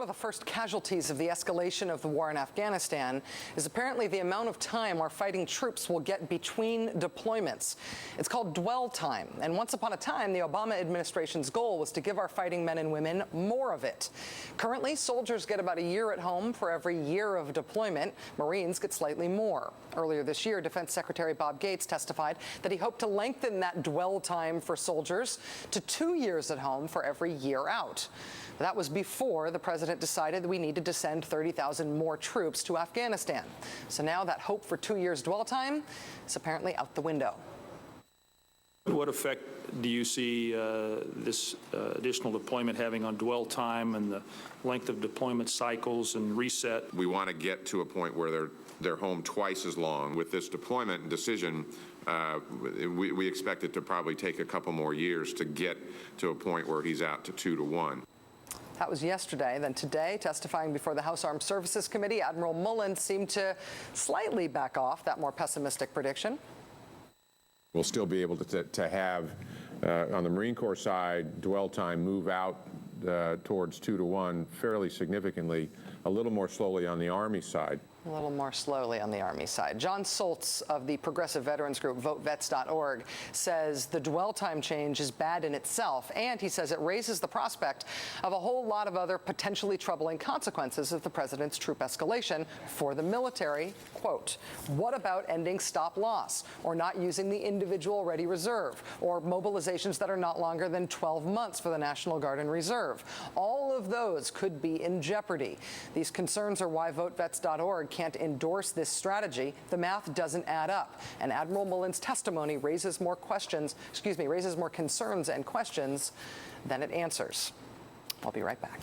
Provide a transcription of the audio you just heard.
of the first casualties of the escalation of the war in Afghanistan is apparently the amount of time our fighting troops will get between deployments. It's called dwell time, and once upon a time, the Obama administration's goal was to give our fighting men and women more of it. Currently, soldiers get about a year at home for every year of deployment. Marines get slightly more. Earlier this year, Defense Secretary Bob Gates testified that he hoped to lengthen that dwell time for soldiers to 2 years at home for every year out. That was before the president decided that we needed to send 30,000 more troops to Afghanistan. So now that hope for 2 years dwell time is apparently out the window. What effect do you see this additional deployment having on dwell time and the length of deployment cycles and reset? We want to get to a point where they're home twice as long. With this deployment decision, we expect it to probably take a couple more years to get to a point where he's out to 2 to 1. That was yesterday. Then today, testifying before the House Armed Services Committee, Admiral Mullen seemed to slightly back off that more pessimistic prediction. We'll still be able to have, on the Marine Corps side, dwell time move out towards 2 to 1 fairly significantly, a little more slowly on the Army side. A little more slowly on the Army side. Jon Soltz of the progressive veterans group VoteVets.org says the dwell time change is bad in itself, and he says it raises the prospect of a whole lot of other potentially troubling consequences of the president's troop escalation for the military. Quote, what about ending stop loss, or not using the individual ready reserve, or mobilizations that are not longer than 12 months for the National Guard and Reserve? All of those could be in jeopardy. These concerns are why VoteVets.org can't endorse this strategy. The math doesn't add up, and Admiral Mullen's testimony raises more concerns and questions than it answers. I'll be right back.